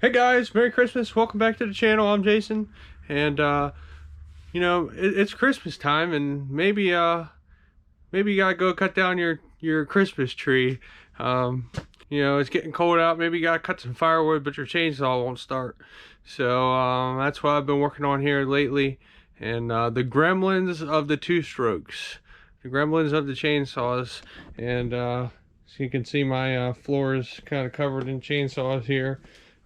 Hey guys, Merry Christmas. Welcome back to the channel. I'm Jason, and you know, it's Christmas time, and maybe you gotta go cut down your Christmas tree. You know, it's getting cold out. Maybe you gotta cut some firewood, but your chainsaw won't start. So that's what I've been working on here lately, and the gremlins of the two strokes, the gremlins of the chainsaws. And so you can see my floor is kind of covered in chainsaws here.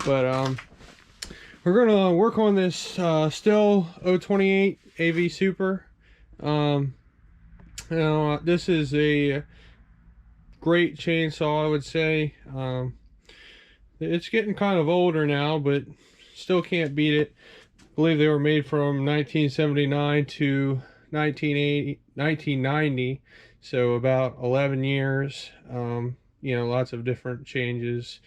But we're gonna work on this Stihl 028 AV Super. This is a great chainsaw, I would say. It's getting kind of older now, but still can't beat it. I believe they were made from 1979 to 1990, so about 11 years. You know, lots of different changes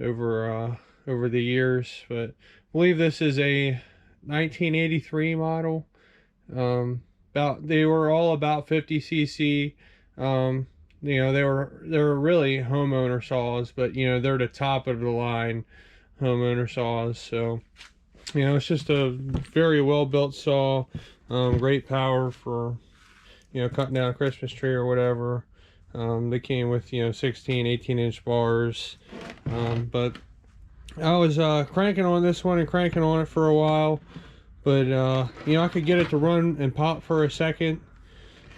over the years, but I believe this is a 1983 model. They were all about 50 cc. You know, they were really homeowner saws, but you know, they're the top of the line homeowner saws. So you know, it's just a very well built saw. Great power for, you know, cutting down a Christmas tree or whatever. They came with, you know, 16-18 inch bars. But I was cranking on this one and cranking on it for a while, but you know, I could get it to run and pop for a second,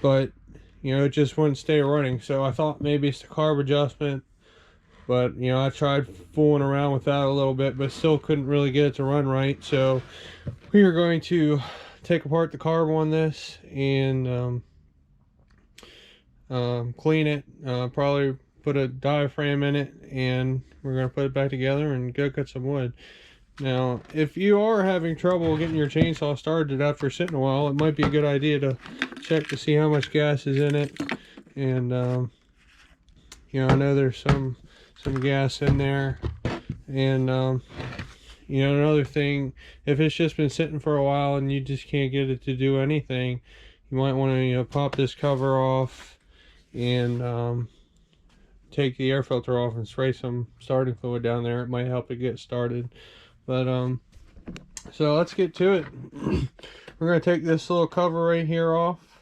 but you know, it just wouldn't stay running. So I thought maybe it's the carb adjustment, but you know, I tried fooling around with that a little bit, but still couldn't really get it to run right. So we are going to take apart the carb on this and clean it, probably put a diaphragm in it, and we're going to put it back together and go cut some wood. Now, if you are having trouble getting your chainsaw started after sitting a while, it might be a good idea to check to see how much gas is in it. And you know, I know there's some gas in there. And you know, another thing, if it's just been sitting for a while and you just can't get it to do anything, you might want to, you know, pop this cover off and take the air filter off and spray some starting fluid down there. It might help it get started. But so let's get to it. We're going to take this little cover right here off.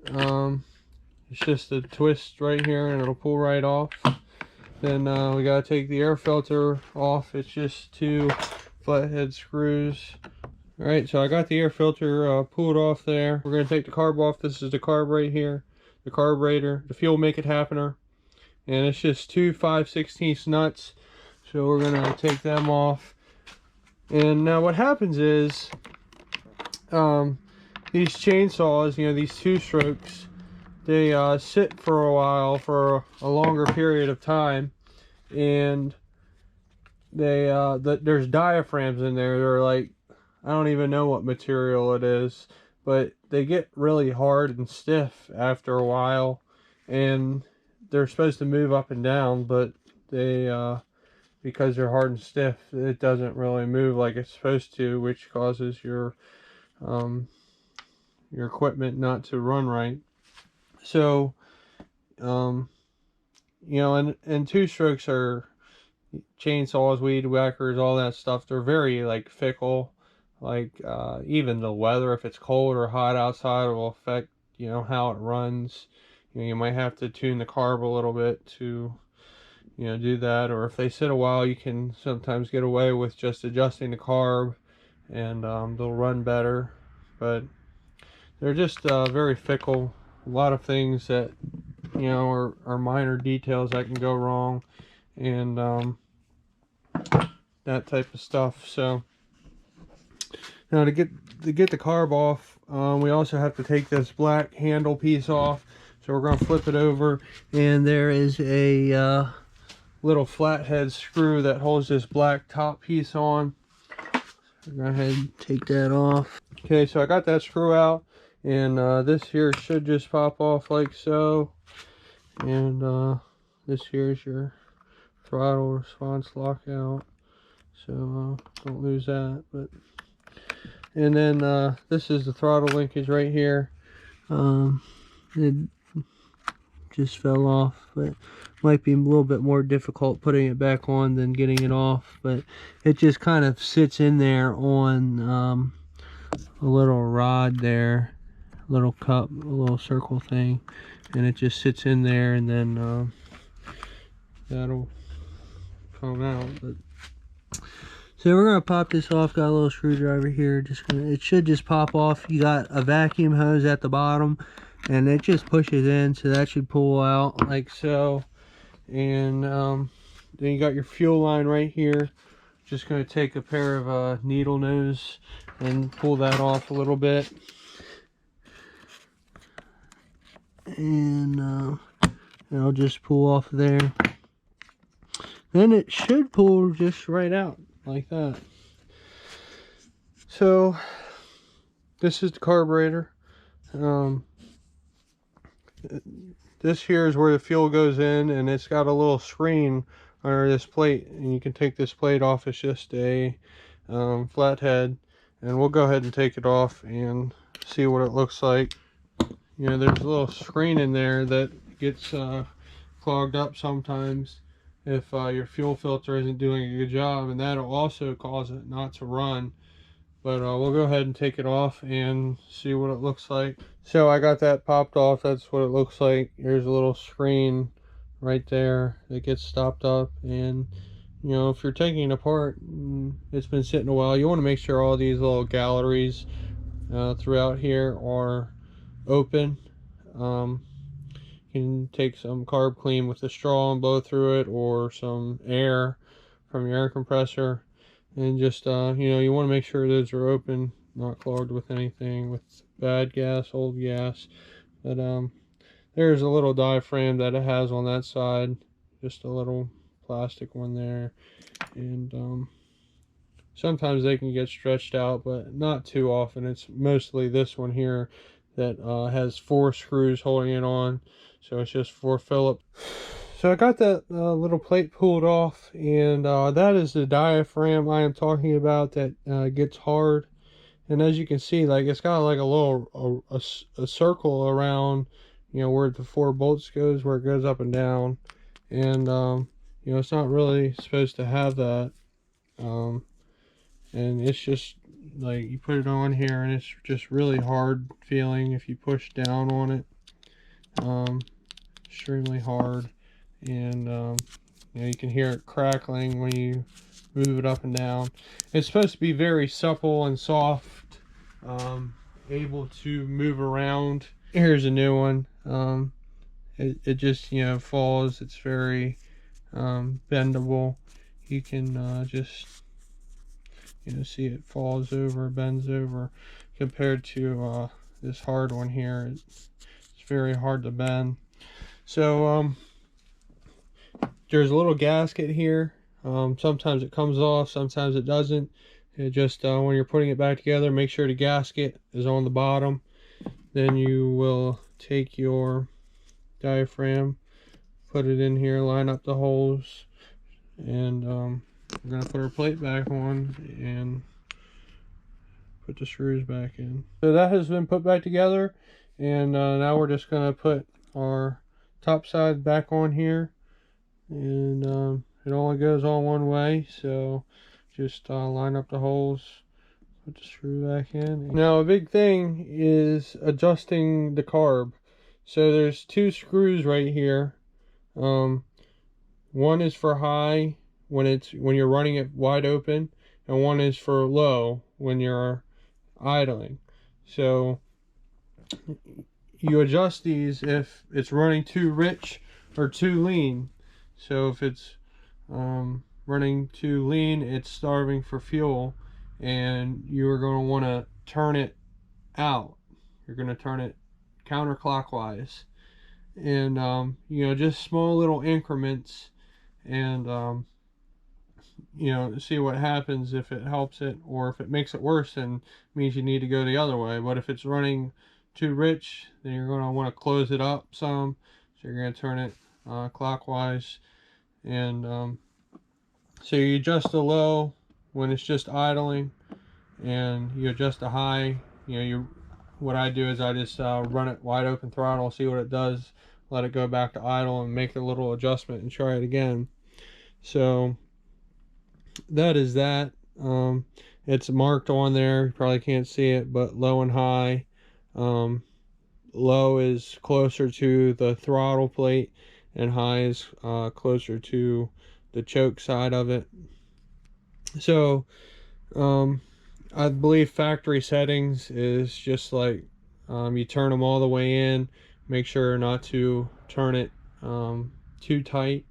It's just a twist right here and it'll pull right off. Then we got to take the air filter off. It's just two flathead screws. Alright, so I got the air filter pulled off there. We're going to take the carb off. This is the carb right here, the carburetor, the fuel make it happener. And it's just two 5/16 nuts. So we're going to take them off. And now what happens is, these chainsaws, you know, these two strokes, they sit for a while, for a longer period of time. And they there's diaphragms in there. They're like, I don't even know what material it is, but they get really hard and stiff after a while. And they're supposed to move up and down, but they because they're hard and stiff, it doesn't really move like it's supposed to, which causes your equipment not to run right. So you know, and two strokes are chainsaws, weed whackers, all that stuff. They're very like fickle. Like even the weather, if it's cold or hot outside, will affect, you know, how it runs. You know, you might have to tune the carb a little bit to, you know, do that. Or if they sit a while, you can sometimes get away with just adjusting the carb and they'll run better. But they're just very fickle. A lot of things that, you know, are minor details that can go wrong, and that type of stuff. So now to get the carb off, we also have to take this black handle piece off. So we're going to flip it over, and there is a little flathead screw that holds this black top piece on. So go ahead and take that off. Okay, so I got that screw out, and this here should just pop off like so. And this here is your throttle response lockout, so don't lose that. But and then this is the throttle linkage right here. It just fell off, but might be a little bit more difficult putting it back on than getting it off. But it just kind of sits in there on a little rod there, a little cup, a little circle thing, and it just sits in there, and then that'll come out. But so we're gonna pop this off. Got a little screwdriver here. It should just pop off. You got a vacuum hose at the bottom, and it just pushes in, so that should pull out like so. And then you got your fuel line right here. Just gonna take a pair of needle nose and pull that off a little bit, and it'll just pull off there. Then it should pull just right out like that. So this is the carburetor. This here is where the fuel goes in, and it's got a little screen under this plate, and you can take this plate off. It's just a flathead, and we'll go ahead and take it off and see what it looks like. You know, there's a little screen in there that gets clogged up sometimes if your fuel filter isn't doing a good job, and that'll also cause it not to run. But we'll go ahead and take it off and see what it looks like. So I got that popped off. That's what it looks like. Here's a little screen right there that gets stopped up. And you know, if you're taking it apart, it's been sitting a while, you want to make sure all these little galleries throughout here are open. You can take some carb clean with a straw and blow through it, or some air from your air compressor, and just you know, you want to make sure those are open, not clogged with anything, with bad gas, old gas. But there's a little diaphragm that it has on that side, just a little plastic one there, and sometimes they can get stretched out, but not too often. It's mostly this one here that has 4 screws holding it on, so it's just 4 Phillips. So I got that little plate pulled off, and that is the diaphragm I am talking about that gets hard. And as you can see, like, it's got like a little a circle around, you know, where the 4 bolts goes, where it goes up and down. And you know, it's not really supposed to have that. And it's just like, you put it on here and it's just really hard feeling if you push down on it. Extremely hard. And you know, you can hear it crackling when you move it up and down. It's supposed to be very supple and soft, able to move around. Here's a new one. It just, you know, falls. It's very bendable. You can just, you know, see it falls over, bends over, compared to this hard one here. It's very hard to bend. So there's a little gasket here. Sometimes it comes off, sometimes it doesn't. It just when you're putting it back together, make sure the gasket is on the bottom. Then you will take your diaphragm, put it in here, line up the holes, and we're going to put our plate back on and put the screws back in. So that has been put back together, and now we're just going to put our top side back on here. And it only goes on one way, so just line up the holes, put the screw back in. Now a big thing is adjusting the carb. So there's 2 screws right here. One is for high when you're running it wide open, and one is for low when you're idling. So you adjust these if it's running too rich or too lean. So if it's running too lean, it's starving for fuel, and you're going to want to turn it out. You're going to turn it counterclockwise, and you know, just small little increments, and you know, see what happens. If it helps it, or if it makes it worse, then it means you need to go the other way. But if it's running too rich, then you're going to want to close it up some, so you're going to turn it clockwise. And so you adjust the low when it's just idling, and you adjust the high. You know, what I do is I just run it wide open throttle, see what it does let it go back to idle and make a little adjustment and try it again. So that is that. It's marked on there, you probably can't see it, but low and high. Low is closer to the throttle plate and high is closer to the choke side of it. So I believe factory settings is just like you turn them all the way in, make sure not to turn it too tight,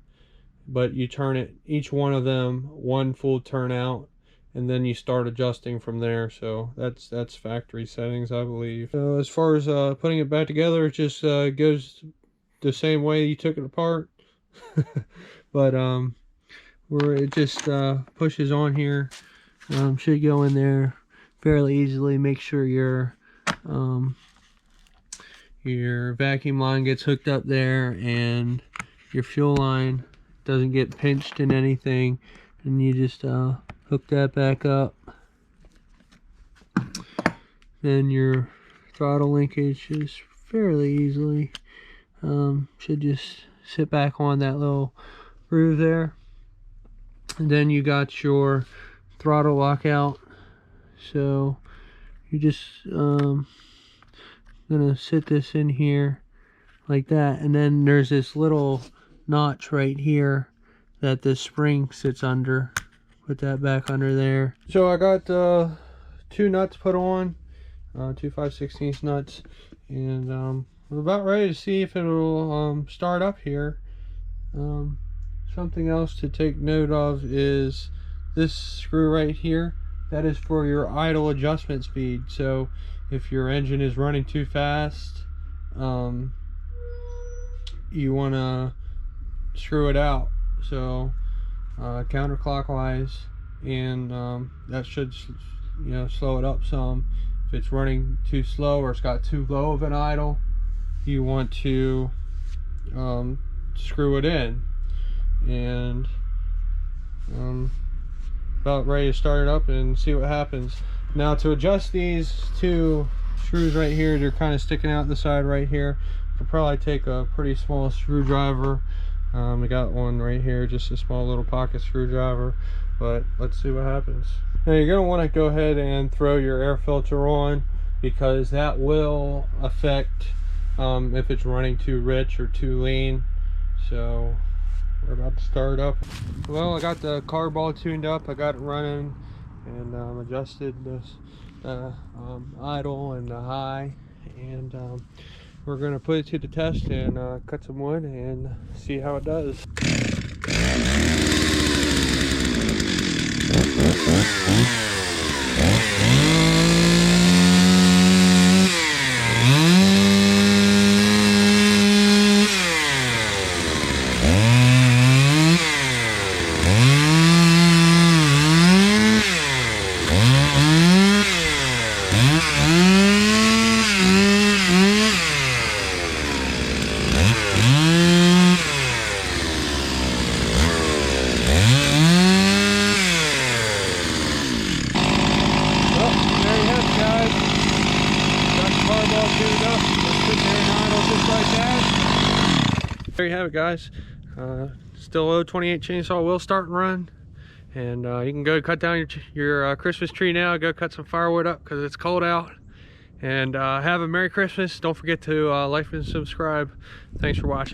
but you turn it, each one of them, one full turn out, and then you start adjusting from there. So that's factory settings, I believe. So as far as putting it back together, it just goes the same way you took it apart. But where it just pushes on here, should go in there fairly easily. Make sure your vacuum line gets hooked up there and your fuel line doesn't get pinched in anything, and you just hook that back up. Then your throttle linkage is fairly easily should just sit back on that little groove there. And then you got your throttle lockout, so you just gonna sit this in here like that, and then there's this little notch right here that the spring sits under. Put that back under there. So I got 2 nuts put on, 2 5/16 nuts, and I'm about ready to see if it'll start up here. Something else to take note of is this screw right here. That is for your idle adjustment speed. So if your engine is running too fast, you want to screw it out. So counterclockwise, and that should, you know, slow it up some. If it's running too slow or it's got too low of an idle, you want to screw it in. And about ready to start it up and see what happens. Now to adjust these 2 screws right here, they're kind of sticking out the side right here. You could probably take a pretty small screwdriver. I got one right here, just a small little pocket screwdriver, but let's see what happens. Now you're going to want to go ahead and throw your air filter on, because that will affect if it's running too rich or too lean. So we're about to start up. Well, I got the carb all tuned up, I got it running, and adjusted this idle and the high, and we're going to put it to the test and cut some wood and see how it does. There you have it, guys. Still low 28 chainsaw will start and run, and you can go cut down your Christmas tree now. Go cut some firewood up because it's cold out, and have a Merry Christmas. Don't forget to like and subscribe. Thanks for watching.